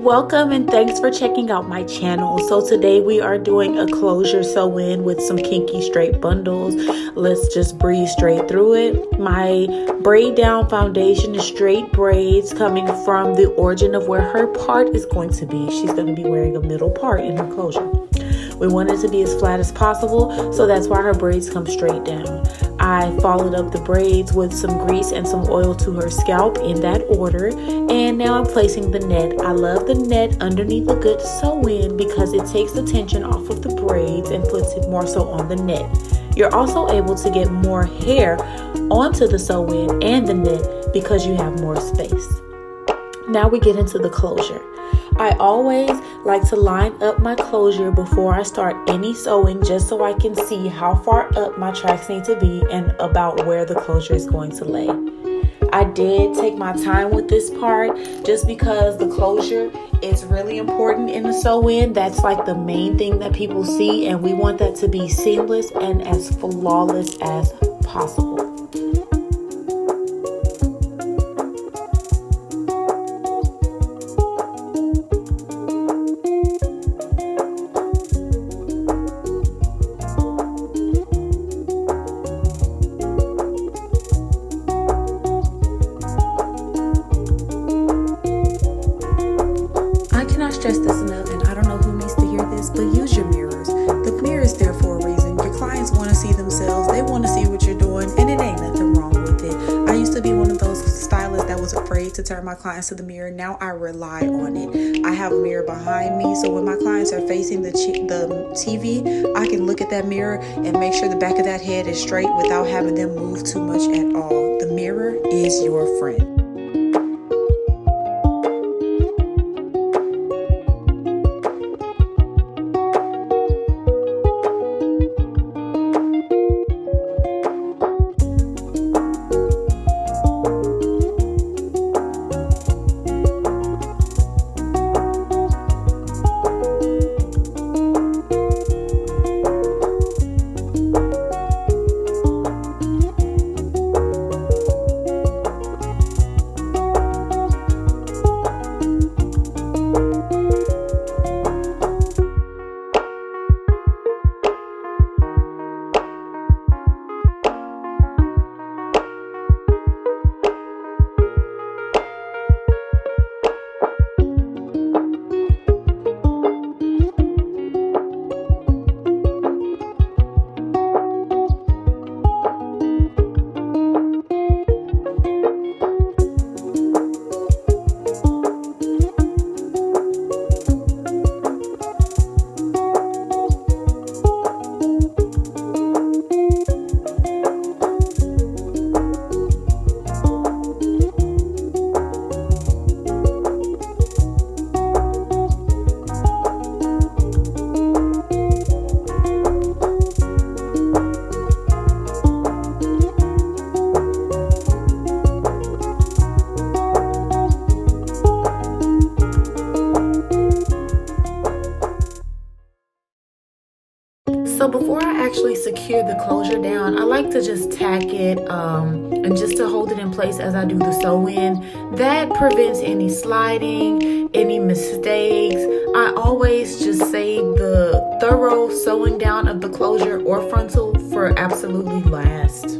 Welcome and thanks for checking out my channel. So today we are doing a closure sew-in with some kinky straight bundles. Let's just breeze straight through it. My braid down foundation is straight braids coming from the origin of where her part is going to be. She's going to be wearing a middle part in her closure. We want it to be as flat as possible, so that's why her braids come straight down. I followed up the braids with some grease and some oil to her scalp in that order, and now I'm placing the net. I love the net underneath a good sew-in because it takes the tension off of the braids and puts it more so on the net. You're also able to get more hair onto the sew-in and the net because you have more space. Now we get into the closure. I always like to line up my closure before I start any sewing just so I can see how far up my tracks need to be and about where the closure is going to lay. I did take my time with this part just because the closure is really important in the sew-in. That's like the main thing that people see, and we want that to be seamless and as flawless as possible. Stress this enough, and I don't know who needs to hear this, but use your mirrors. The mirror is there for a reason. Your clients want to see themselves. They want to see what you're doing, and it ain't nothing wrong with it. I used to be one of those stylists that was afraid to turn my clients to the mirror. Now I rely on it. I have a mirror behind me, so when my clients are facing the TV, I can look at that mirror and make sure the back of that head is straight without having them move too much at all. The mirror is your friend. So before I actually secure the closure down, I like to just tack it and just to hold it in place as I do the sew-in. That prevents any sliding, any mistakes. I always just save the thorough sewing down of the closure or frontal for absolutely last.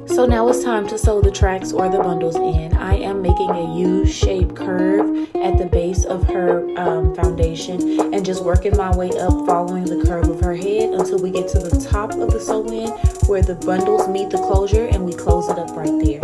So now it's time to sew the tracks or the bundles in. I am making a U-shaped curve at the base of her foundation and just working my way up following the curve of her head until we get to the top of the sew-in where the bundles meet the closure and we close it up right there.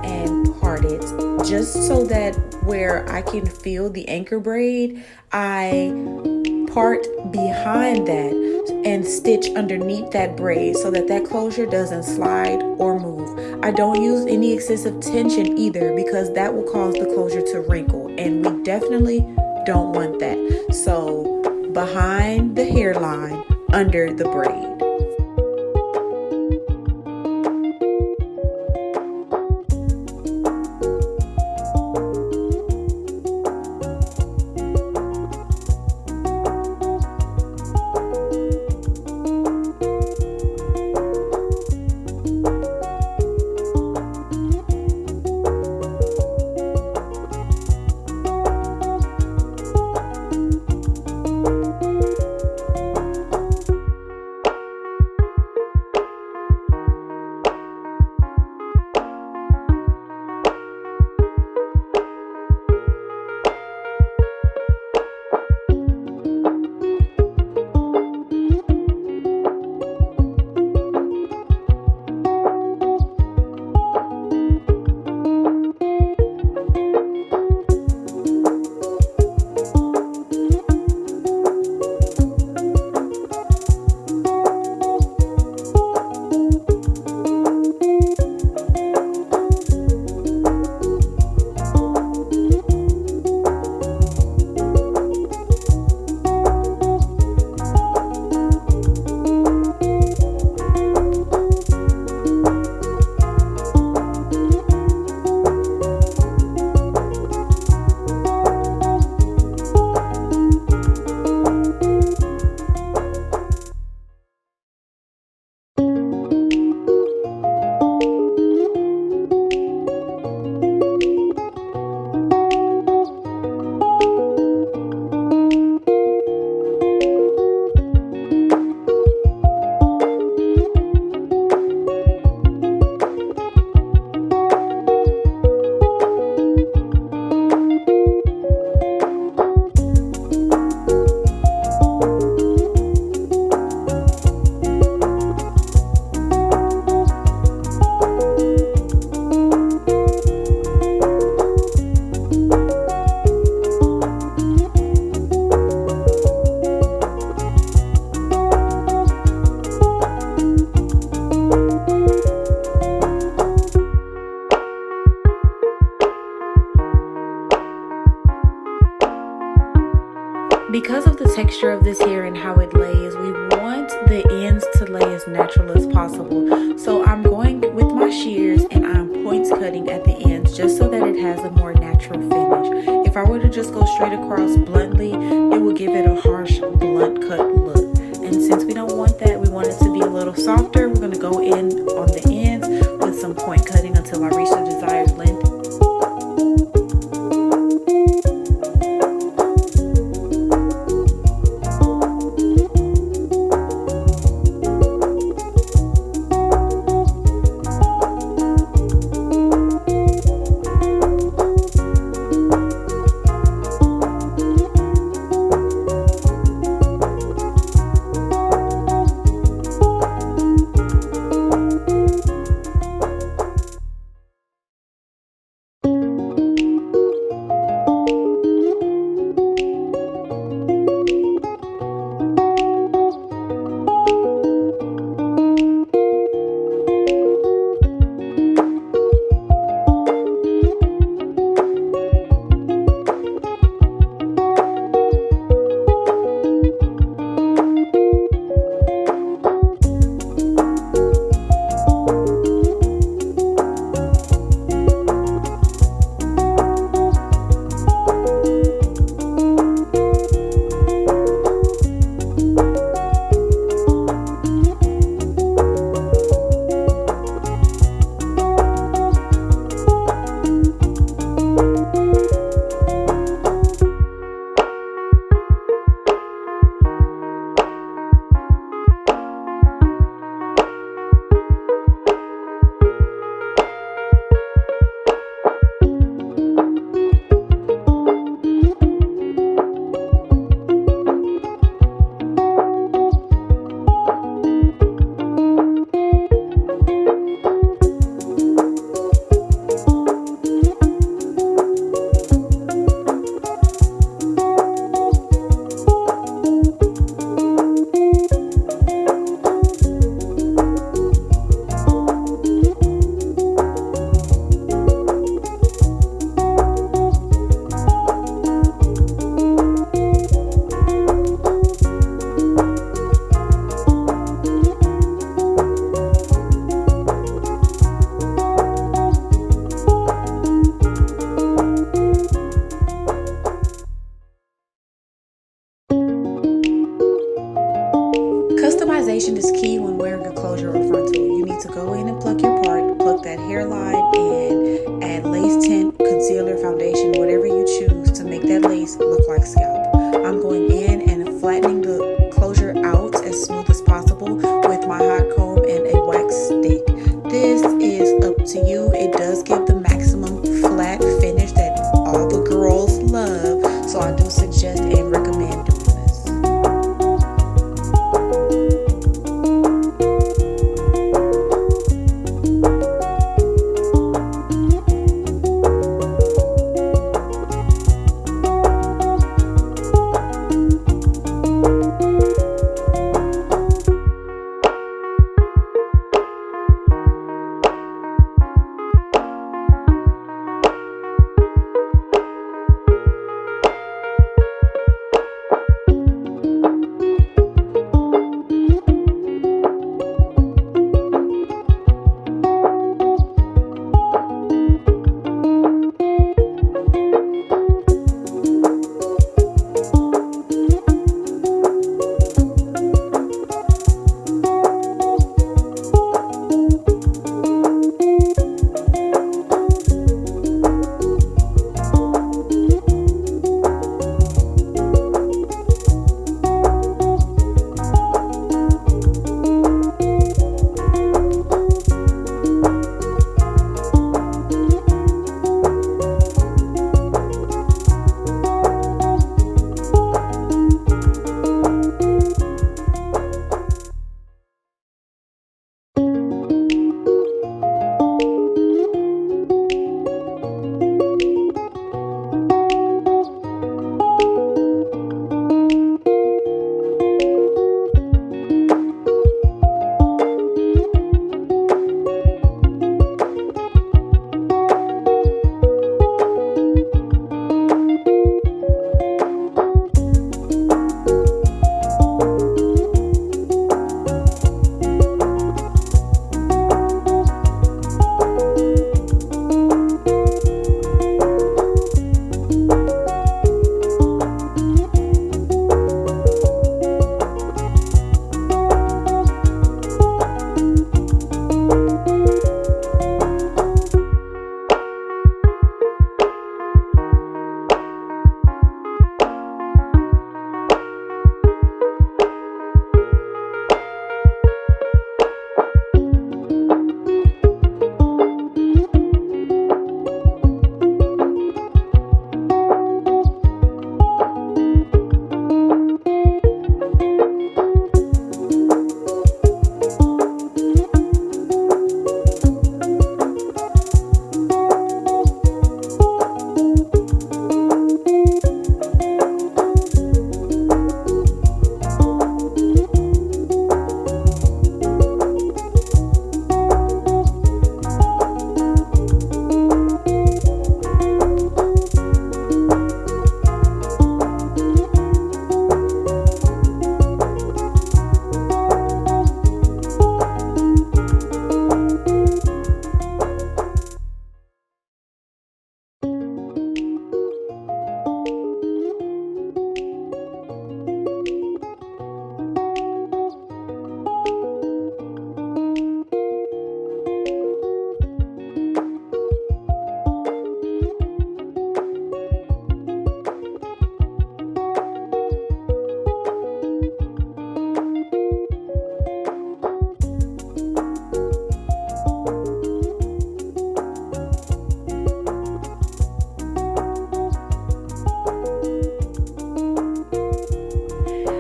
and part it just so that where I can feel the anchor braid, I part behind that and stitch underneath that braid so that that closure doesn't slide or move. I don't use any excessive tension either because that will cause the closure to wrinkle, and we definitely don't want that. So behind the hairline, under the braid. Because of the texture of this hair and how it lays, we want the ends to lay as natural as possible. So I'm going with my shears and I'm points cutting at the ends just so that it has a more natural finish. If I were to just go straight across bluntly, it would give it a harsh, blunt cut look. And since we don't want that, we want it to be a little softer, we're going to go in on the ends with some point cutting until I reach the desired length.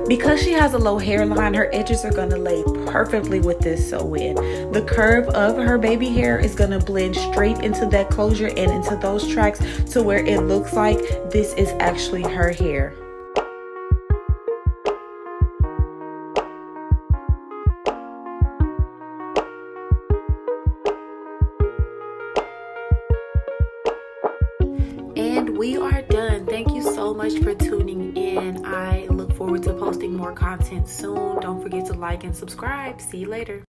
Because she has a low hairline, her edges are going to lay perfectly with this sew-in. The curve of her baby hair is going to blend straight into that closure and into those tracks to where it looks like this is actually her hair. And we are done. Thank you so much for tuning in. I look forward to posting more content soon. Don't forget to like and subscribe. See you later.